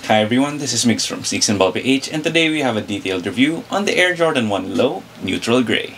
Hi everyone, this is Mix from Six and Ball PH, and today we have a detailed review on the Air Jordan 1 Low Neutral Grey.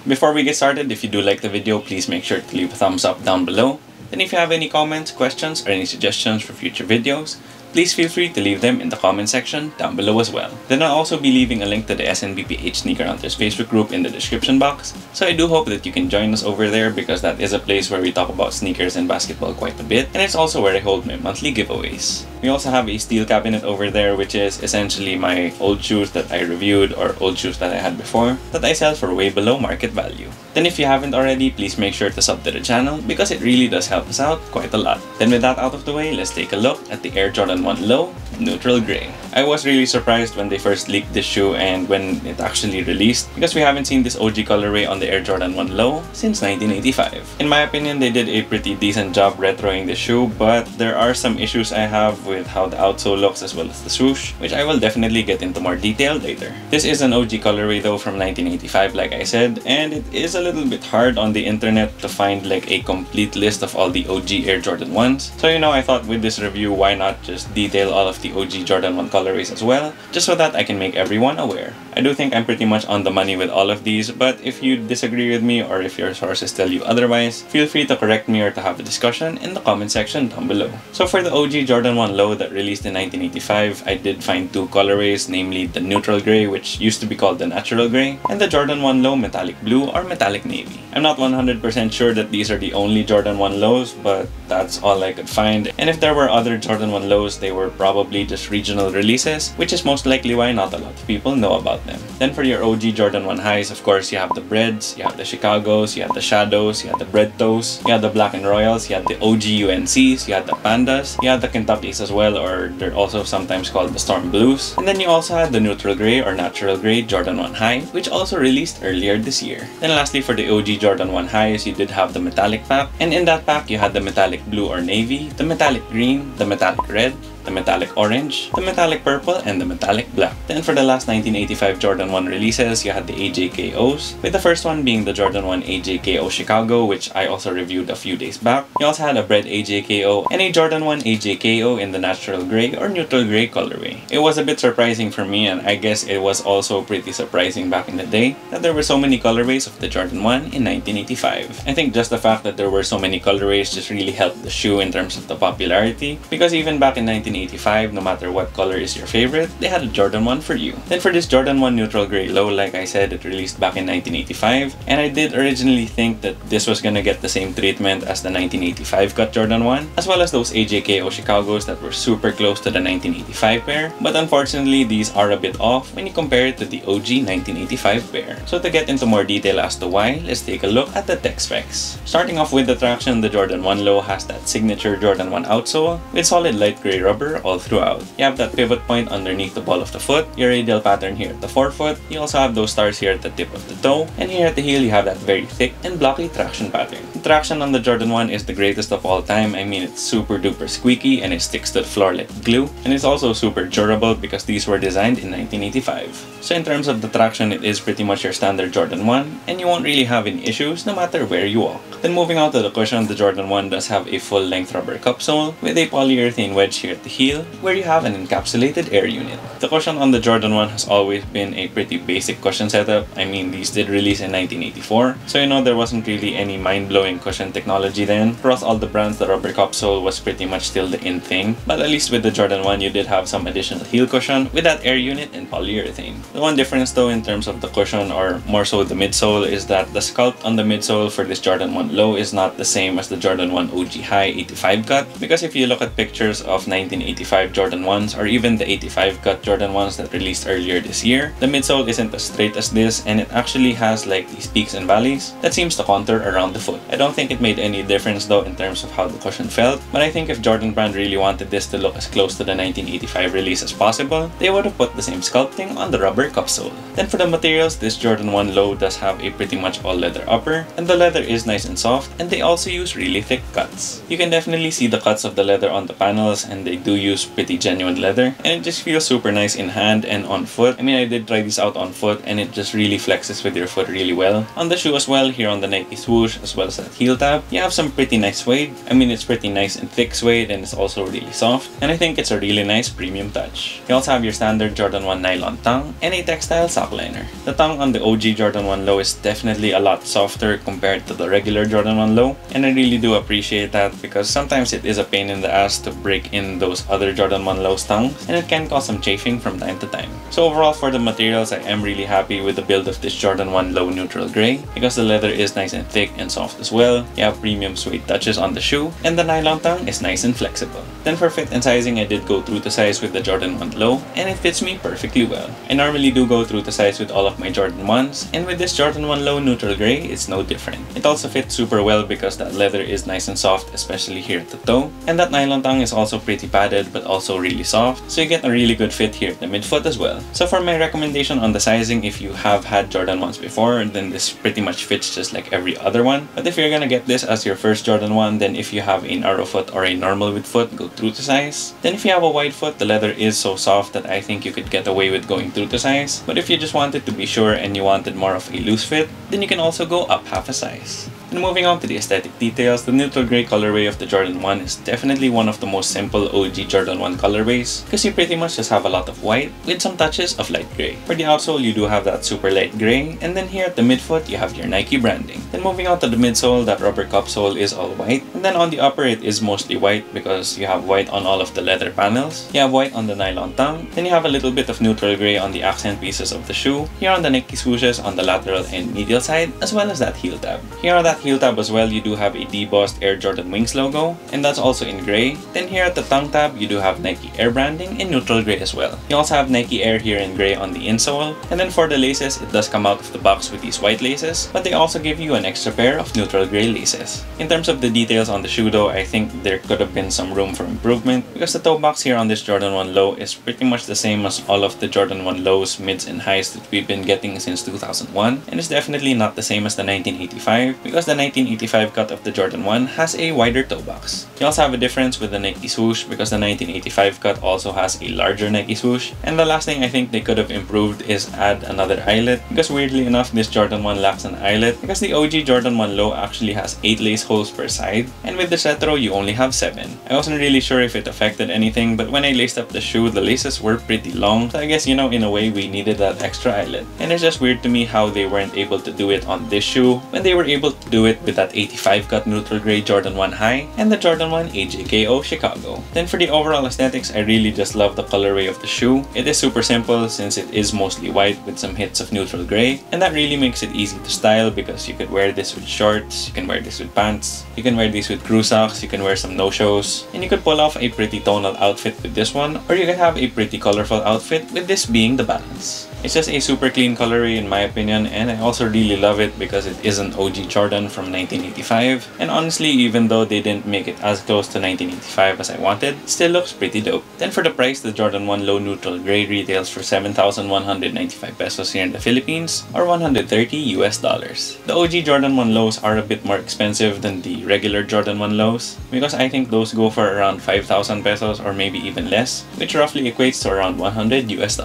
Before we get started, if you do like the video, please make sure to leave a thumbs up down below. And if you have any comments, questions, or any suggestions for future videos, please feel free to leave them in the comment section down below as well. Then I'll also be leaving a link to the SNBPH Sneaker Hunters Facebook group in the description box, so I do hope that you can join us over there because that is a place where we talk about sneakers and basketball quite a bit, and it's also where I hold my monthly giveaways. We also have a steel cabinet over there, which is essentially my old shoes that I reviewed or old shoes that I had before that I sell for way below market value. Then if you haven't already, please make sure to sub to the channel because it really does help us out quite a lot. Then with that out of the way, let's take a look at the Air Jordan 1 Low Neutral Grey. I was really surprised when they first leaked this shoe and when it actually released because we haven't seen this OG colorway on the Air Jordan 1 Low since 1985. In my opinion, they did a pretty decent job retroing the shoe, but there are some issues I have with how the outsole looks as well as the swoosh, which I will definitely get into more detail later. This is an OG colorway though from 1985, like I said, and it is a little bit hard on the internet to find like a complete list of all the OG Air Jordan 1s. So I thought with this review, why not just detail all of the OG Jordan 1 colorways as well, just so that I can make everyone aware. I do think I'm pretty much on the money with all of these, but if you disagree with me or if your sources tell you otherwise, feel free to correct me or to have a discussion in the comment section down below. So for the OG Jordan 1 Low that released in 1985, I did find two colorways, namely the Neutral Grey, which used to be called the Natural Grey, and the Jordan 1 Low Metallic Blue or Metallic Navy. I'm not 100% sure that these are the only Jordan 1 Lows, but that's all I could find. And if there were other Jordan 1 Lows, they were probably just regional releases, which is most likely why not a lot of people know about them. Then for your OG Jordan 1 highs, of course, you have the Breads, you have the Chicagos, you have the Shadows, you have the Bread Toes, you have the Black and Royals, you have the OG UNCs, you have the Pandas, you have the Kentuckys as well, or they're also sometimes called the Storm Blues. And then you also had the Neutral Grey or Natural Grey Jordan 1 High, which also released earlier this year. Then lastly, for the OG Jordan 1 highs, you did have the Metallic pack, and in that pack you had the Metallic Blue or Navy, the Metallic Green, the Metallic Red, the Metallic Orange, the Metallic Purple, and the Metallic Black. Then for the last 1985 Jordan 1 releases, you had the AJKOs, with the first one being the Jordan 1 AJKO Chicago, which I also reviewed a few days back. You also had a Bread AJKO and a Jordan 1 AJKO in the Natural Grey or Neutral Grey colorway. It was a bit surprising for me, and I guess it was also pretty surprising back in the day that there were so many colorways of the Jordan 1 in 1985. I think just the fact that there were so many colorways just really helped the shoe in terms of the popularity, because even back in 1985, no matter what color is your favorite, they had a Jordan 1 for you. Then for this Jordan 1 Neutral Grey Low, like I said, it released back in 1985, and I did originally think that this was gonna get the same treatment as the 1985 cut Jordan 1, as well as those AJKO Chicagos that were super close to the 1985 pair, but unfortunately these are a bit off when you compare it to the OG 1985 pair. So to get into more detail as to why, let's take a look at the tech specs. Starting off with the traction, the Jordan 1 Low has that signature Jordan 1 outsole with solid light gray rubber all throughout. You have that pivot point underneath the ball of the foot, your radial pattern here at the forefoot, you also have those stars here at the tip of the toe, and here at the heel you have that very thick and blocky traction pattern. The traction on the Jordan 1 is the greatest of all time. I mean, it's super duper squeaky and it sticks to the floor like glue, and it's also super durable because these were designed in 1985. So in terms of the traction, it is pretty much your standard Jordan 1, and you won't really have any issues no matter where you walk. Then moving on to the cushion, the Jordan 1 does have a full-length rubber cup sole with a polyurethane wedge here at the heel where you have an encapsulated air unit. The cushion on the Jordan 1 has always been a pretty basic cushion setup. I mean, these did release in 1984, so there wasn't really any mind-blowing cushion technology then. Across all the brands, the rubber cup sole was pretty much still the in thing, but at least with the Jordan 1 you did have some additional heel cushion with that air unit and polyurethane. The one difference though in terms of the cushion, or more so the midsole, is that the sculpt on the midsole for this Jordan 1 Low is not the same as the Jordan 1 OG High 85 cut, because if you look at pictures of 1985 1985 Jordan 1s or even the 85 cut Jordan 1s that released earlier this year, the midsole isn't as straight as this, and it actually has like these peaks and valleys that seems to contour around the foot. I don't think it made any difference though in terms of how the cushion felt, but I think if Jordan Brand really wanted this to look as close to the 1985 release as possible, they would have put the same sculpting on the rubber cup sole. Then for the materials, this Jordan 1 low does have a pretty much all leather upper, and the leather is nice and soft, and they also use really thick cuts. You can definitely see the cuts of the leather on the panels, and they do use pretty genuine leather, and it just feels super nice in hand and on foot. I mean, I did try this out on foot, and it just really flexes with your foot really well. On the shoe as well, here on the Nike swoosh as well as that heel tab, you have some pretty nice suede. I mean, it's pretty nice and thick suede, and it's also really soft, and I think it's a really nice premium touch. You also have your standard Jordan 1 nylon tongue and a textile sock liner. The tongue on the OG Jordan 1 low is definitely a lot softer compared to the regular Jordan 1 low, and I really do appreciate that because sometimes it is a pain in the ass to break in those other Jordan 1 low tongues, and it can cause some chafing from time to time. So overall, for the materials, I am really happy with the build of this Jordan 1 low neutral gray because the leather is nice and thick and soft as well. You have premium suede touches on the shoe, and the nylon tongue is nice and flexible. Then for fit and sizing, I did go true to size with the Jordan 1 low, and it fits me perfectly well. I normally do go true to size with all of my Jordan 1s, and with this Jordan 1 low neutral gray, it's no different. It also fits super well because that leather is nice and soft, especially here at the toe, and that nylon tongue is also pretty padded but also really soft, so you get a really good fit here at the midfoot as well. So for my recommendation on the sizing, if you have had Jordan 1s before, then this pretty much fits just like every other one. But if you're gonna get this as your first Jordan 1, then if you have a narrow foot or a normal width foot, go true to size. Then if you have a wide foot, the leather is so soft that I think you could get away with going true to size. But if you just wanted to be sure and you wanted more of a loose fit, then you can also go up half a size. And moving on to the aesthetic details, the neutral gray colorway of the Jordan 1 is definitely one of the most simple OG Jordan 1 colorways because you pretty much just have a lot of white with some touches of light gray. For the outsole, you do have that super light gray, and then here at the midfoot, you have your Nike branding. Then moving on to the midsole, that rubber cup sole is all white, and then on the upper, it is mostly white because you have white on all of the leather panels. You have white on the nylon tongue, then you have a little bit of neutral gray on the accent pieces of the shoe, here on the Nike swooshes on the lateral and medial side, as well as that heel tab. Here on that heel tab as well, you do have a debossed Air Jordan Wings logo, and that's also in gray. Then here at the tongue tab, you do have Nike Air branding in neutral gray as well. You also have Nike Air here in gray on the insole, and then for the laces, it does come out of the box with these white laces, but they also give you an extra pair of neutral gray laces. In terms of the details on the shoe though, I think there could have been some room for improvement because the toe box here on this Jordan 1 low is pretty much the same as all of the Jordan 1 lows, mids, and highs that we've been getting since 2001, and it's definitely not the same as the 1985 because the 1985 cut of the Jordan 1 has a wider toe box. You also have a difference with the Nike swoosh because the 1985 cut also has a larger Nike swoosh, and the last thing I think they could have improved is add another eyelet because weirdly enough, this Jordan 1 lacks an eyelet because the OG Jordan 1 low actually has 8 lace holes per side, and with this retro, you only have 7. I wasn't really sure if it affected anything, but when I laced up the shoe, the laces were pretty long, so I guess, you know, in a way, we needed that extra eyelet. And it's just weird to me how they weren't able to do it on this shoe when they were able to do it with that 85 cut neutral gray Jordan 1 high and the Jordan 1 AJKO Chicago. Then for the overall aesthetics, I really just love the colorway of the shoe. It is super simple since it is mostly white with some hits of neutral gray, and that really makes it easy to style because you could wear this with shorts, you can wear this with pants, you can wear these with crew socks, you can wear some no-shows, and you could pull off a pretty tonal outfit with this one, or you could have a pretty colorful outfit with this being the balance. It's just a super clean colorway in my opinion, and I also really love it because it is an OG Jordan from 1985, and honestly, even though they didn't make it as close to 1985 as I wanted, it still looks pretty dope. Then for the price, the Jordan 1 Low Neutral Gray retails for 7,195 pesos here in the Philippines, or $130 US. The OG Jordan 1 Lows are a bit more expensive than the regular Jordan 1 Lows because I think those go for around 5,000 pesos or maybe even less, which roughly equates to around $100 US.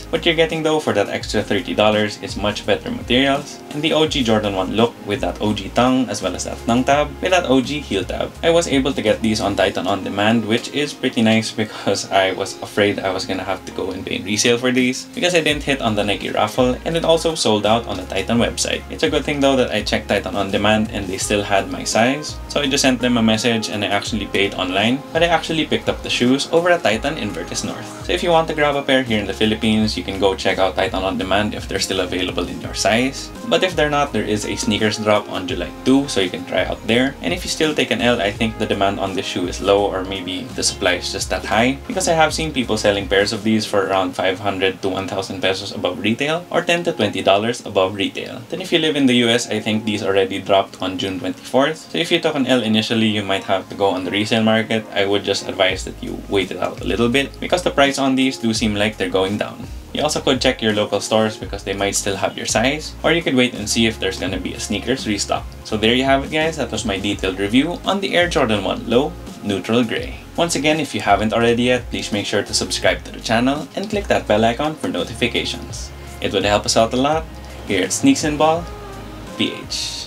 What you're getting though for that extra $30 is much better materials and the OG Jordan 1 look with that OG tongue as well as that tongue tab with that OG heel tab. I was able to get these on Titan On Demand, which is pretty nice because I was afraid I was gonna have to go and pay resale for these because I didn't hit on the Nike raffle, and it also sold out on the Titan website. It's a good thing though that I checked Titan On Demand and they still had my size, so I just sent them a message and I actually paid online, but I actually picked up the shoes over at Titan in Vertis North. So if you want to grab a pair here in the Philippines, you can go check out Titan On Demand if they're still available in your size. But if they're not, there is a sneakers drop on July 2, so you can try out there. And if you still take an L, I think the demand on this shoe is low, or maybe the supply is just that high, because I have seen people selling pairs of these for around 500 to 1,000 pesos above retail, or $10 to $20 above retail. Then if you live in the US, I think these already dropped on June 24th. So if you took an L initially, you might have to go on the resale market. I would just advise that you wait it out a little bit, because the price on these do seem like they're going down. You also could check your local stores because they might still have your size, or you could wait and see if there's gonna be a sneakers restock. So there you have it, guys. That was my detailed review on the Air Jordan 1 Low Neutral Gray. Once again, if you haven't already yet, please make sure to subscribe to the channel and click that bell icon for notifications. It would help us out a lot. Here at Sneaks and Ball, PH.